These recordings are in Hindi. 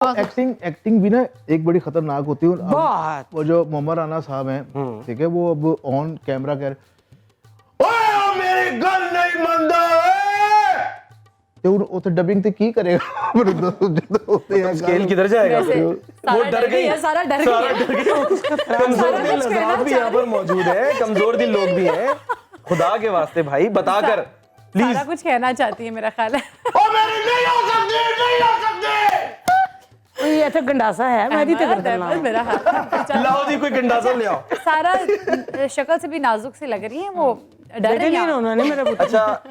एक्टिंग एक्टिंग भी ना एक बड़ी खतरनाक होती है। बहुत। वो जो मोहम्मद राना साहब हैं, ठीक है, वो अब ऑन कैमरा कह रहे ओए मेरी गल नहीं मंदा ते वो तो डबिंग ते की करेगा मतलब स्केल किधर जाएगा फिर? वो डर गई, सारा डर गया। कमजोर दिल हज़रात भी यहाँ पर मौजूद है, कमजोर दिल लोग भी हैं। खुदा के वास्ते भाई बताकर प्लीज। सारा कुछ कहना चाहती है मेरा ख्याल है। ओ मेरी नहीं हो सकती, नहीं हो सकती। ये तो गंडासा है, मैं तो कर देना मेरा हाथ लाओ जी कोई गंडासा ले आओ। सारा शक्ल से भी नाजुक सी लग रही है, वो डर रही है। उन्होंने मेरे को। अच्छा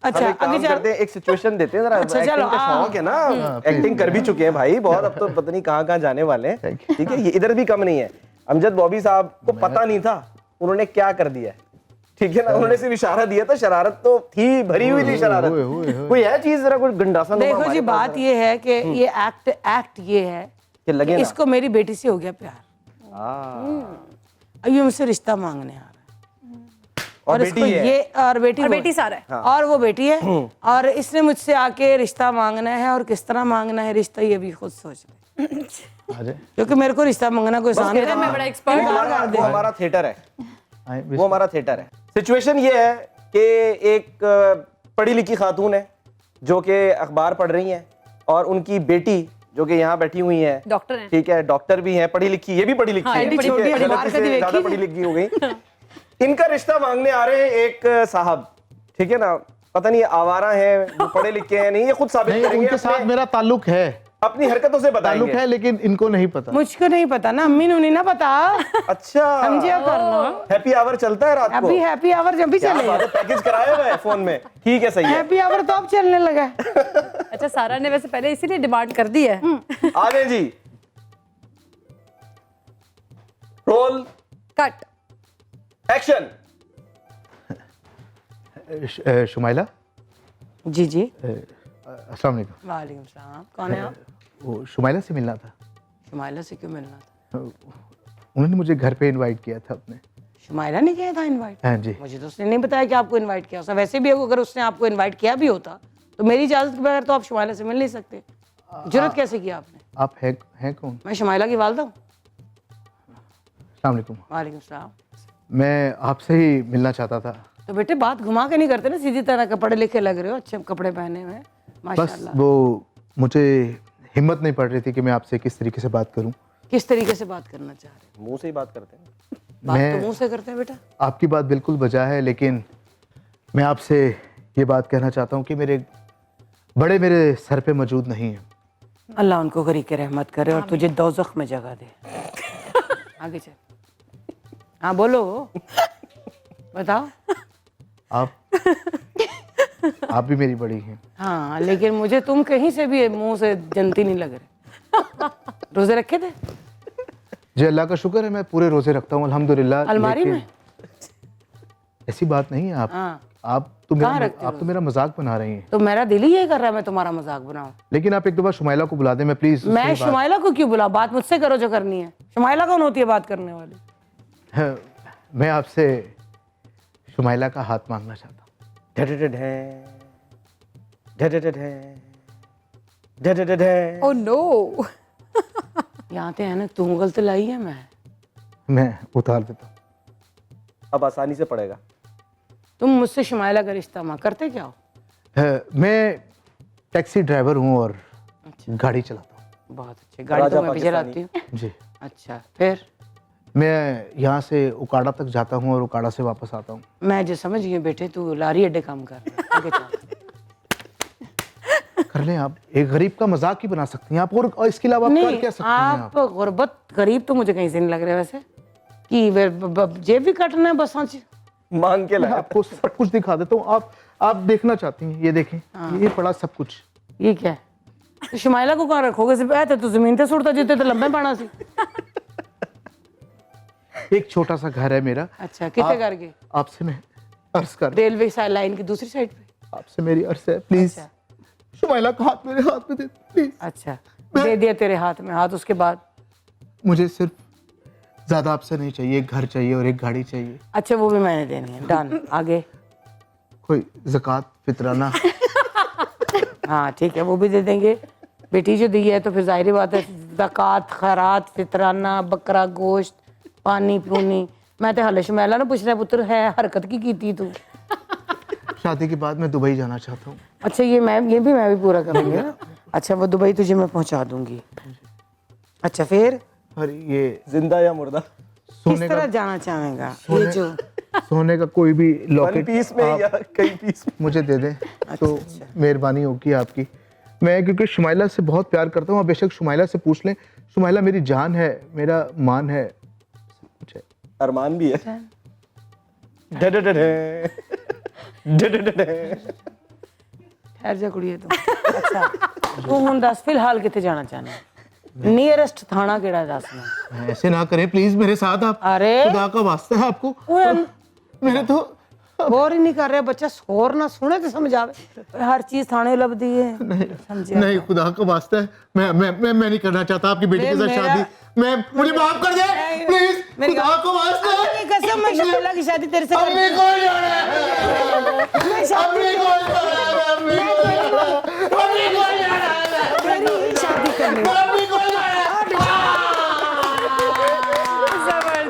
अच्छा आगे करते हैं, एक सिचुएशन देते हैं जरा। अच्छा, एक्टिंग चलो, का शौक है ना, एक्टिंग कर भी चुके हैं भाई बहुत, अब तो पता नहीं कहाँ कहाँ जाने वाले हैं। ठीक है, ये इधर भी कम नहीं है। अमजद बॉबी साहब को पता नहीं था उन्होंने क्या कर दिया है, ठीक है ना, उन्होंने सिर्फ इशारा दिया था, शरारत तो थी, भरी हुई थी शरारत। कोई है चीज जरा कोई गंडासा? देखो जी, बात ये है कि ये एक्ट ये है कि लगे ना इसको मेरी बेटी से हो गया प्यार, अब ये मुझसे रिश्ता मांगने आ रहा है और इसको बेटी है। ये और बेटी सारा है। और वो बेटी है और इसने मुझसे आके रिश्ता मांगना है, और किस तरह मांगना है रिश्ता ये भी खुद सोच ले, क्योंकि मेरे को रिश्ता मांगना कोई आसान नहीं है। मैं बड़ा एक्सपर्ट वो हमारा थिएटर है, वो हमारा थिएटर है। सिचुएशन ये है कि एक पढ़ी लिखी खातून है जो कि अखबार पढ़ रही हैं, और उनकी बेटी जो कि यहाँ बैठी हुई है, डॉक्टर है, ठीक है, डॉक्टर भी है, पढ़ी लिखी, ये भी पढ़ी लिखी है, ये भी ठीक छोटी है, है, गलती से ज्यादा पढ़ी लिखी हो गई। इनका रिश्ता मांगने आ रहे हैं एक साहब, ठीक है ना, पता नहीं आवारा है, वो पढ़े लिखे हैं नहीं, ये खुद साबित नहीं, करेंगे। उनके साथ मेरा ताल्लुक है, अपनी हरकतों से ताल्लुक बताएंगे। है, लेकिन इनको नहीं पता। मुझको नहीं पता ना, अम्मी ने ना पता, अच्छा, समझिए करना। हैप्पी आवर चलता है रात को? अभी हैप्पी आवर जब भी क्या चले, बात है, पैकेज कराया हुआ है फोन में, ठीक है, सही है। हैप्पी आवर तो अब चलने लगा है। अच्छा, सारा ने वैसे पहले इसीलिए डिमांड कर दी है। आ गए जी, रोल कट एक्शन। शुमाइला, जी जी, अस्सलाम वालेकुम। वालेकुम सलाम, कौन है आप? वो शुमाइला से मिलना था। शुमाइला से क्यों मिलना था? उन्होंने मुझे घर पे इनवाइट किया था अपने। शुमाइला ने किया था इनवाइट? हाँ जी। मुझे तो उसने नहीं बताया कि आपको इनवाइट किया था। वैसे भी अगर उसने आपको इनवाइट किया भी होता तो मेरी इजाजत के बगैर तो आप शुमाइला से मिल नहीं सकते। जरूरत कैसे किया आपने? आप हैं कौन? मैं शुमाइला की वालदा हूँ। अस्सलाम वालेकुम। वालेकुम सलाम। मैं आपसे ही मिलना चाहता था। तो बेटे बात घुमा के नहीं करते ना, सीधी तरह के पढ़े लिखे लग रहे हो, अच्छे कपड़े पहने हुए, बस माशाल्लाह। वो मुझे हिम्मत नहीं पड़ रही थी कि मैं आपसे किस तरीके से बात करूं। किस तरीके से बात करना चाह रहे हो? मुंह से ही बात करते हैं। बात तो मुंह से करते हैं बेटा। आपकी बात बिल्कुल बजा है, लेकिन मैं आपसे ये बात कहना चाहता हूँ कि मेरे सर पे मौजूद नहीं है। अल्लाह उनको गरीब के रहमत करे और तुझे दोज़ख में जगह दे। आगे चल। हाँ बोलो, बताओ। आप भी मेरी बड़ी हैं। हाँ, लेकिन मुझे तुम कहीं से भी मुंह से जनती नहीं लग रहे। रोजे रखे थे? जी अल्लाह का शुक्र है, मैं पूरे रोजे रखता हूँ अल्हम्दुलिल्लाह। अलमारी में? ऐसी बात नहीं है। हाँ। आप तो मेरा मजाक बना रही हैं। तो मेरा दिल ही यही कर रहा है मैं तुम्हारा मजाक बनाऊं। लेकिन आप एक दो बार शुमाइला को बुला दें, मैं प्लीज। मैं शुमाइला को क्यों बुला? बात मुझसे करो जो करनी है। शुमाइला कौन होती है बात करने वाली? मैं आपसे शुमाइला का हाथ मांगना चाहता हूँ। Oh no. यहाँ पे है ना, तू गलत लाई है। मैं उतार देता हूँ। अब आसानी से पड़ेगा। तुम मुझसे शुमाइला का रिश्ता माँ करते क्या हो? मैं टैक्सी ड्राइवर हूँ और गाड़ी चलाता हूँ। बहुत अच्छे, गाड़ी तो मैं भी चलाती हूँ। जी। अच्छा, फिर? मैं यहाँ से उकाड़ा तक जाता हूँ और उकाड़ा से वापस आता हूँ। मैं जो समझ गई बेटे, तू लारी अड्डे काम कर रहा है। आगे चल। कर लें आप, एक गरीब का मजाक ही बना सकती हैं आप, और इसके अलावा आप कर क्या सकती हैं आप गुर्बत गरीब तो मुझे कहीं से नहीं लग रहा है वैसे, कि जेब भी कटना है बस। मांग के मैं लाया। आपको सब कुछ दिखा देता हूँ। आप देखना चाहती हैं, ये देखें। ये पड़ा सब कुछ। ये क्या है? तो शुमाइला को कहाँ रखोगे? सिर्फ ऐसे तो जमीन पे सुटता जीते तो लंबे पाना सी। एक छोटा सा घर है मेरा। अच्छा, कितने घर के? आपसे मैं अर्ज कर, रेलवे लाइन की दूसरी साइड पे? आपसे मेरी अर्ज है, प्लीज। अच्छा। शुमाइला का हाथ मेरे हाथ में दे, प्लीज। अच्छा, दे दिया तेरे हाथ में हाथ। उसके बाद? मुझे सिर्फ ज्यादा आपसे नहीं चाहिए, एक घर चाहिए और एक गाड़ी चाहिए। अच्छा, वो भी मैंने देनी है। डन। आगे? कोई ज़कात फितराना। हाँ ठीक है, वो भी दे देंगे। बेटी जो दी है तो फिर जाहिर बात है ज़कात खैरात फितराना बकरा गोश्त पानी पूनी मैं तो हले शमैला ना पूछ रहा पुत्र है हरकत की तू शादी के बाद मैं दुबई जाना चाहता हूँ। अच्छा ये भी मैं भी पूरा करूँगी ना। अच्छा वो दुबई तुझे मैं पहुँचा दूंगी। अच्छा फिर अरे ये जिंदा या मुर्दा? किस तरह जाना चाहेगा? ये जो सोने का कोई भी वन लॉकेट पीस में या कई पीस में? मुझे दे दें तो मेहरबानी होगी आपकी। मैं क्योंकि शुमाइला से बहुत प्यार करता हूँ, आप बेशक शुमाइला से पूछ लें। शुमाइला मेरी जान है, मेरा मान है, कुछ है। अरमान भी है। ठहर जा कुड़िए तू। अच्छा तू हुन दस फिलहाल किथे जाना चाहना है? नियरेस्ट थाना केड़ा दसना? ऐसे ना करें प्लीज मेरे साथ आप। अरे खुदा का वास्ता है आपको। मेरे तो बोर ही नहीं कर रहे बच्चा, शोर ना सुने तो समझावे। हर चीज थाने लभदी है समझे? नहीं खुदा का वास्ता है, मैं नहीं करना चाहता आपकी बेटी के साथ शादी। मैं मुझे माफ कर दे प्लीज, खुदा का वास्ता है। अपनी कसम मैं शमैला की शादी तेरे से अम्मी को जाना है, अम्मी को जाना है, अम्मी को जाना है, अम्मी को जाना है, तेरी ही शादी करनी है।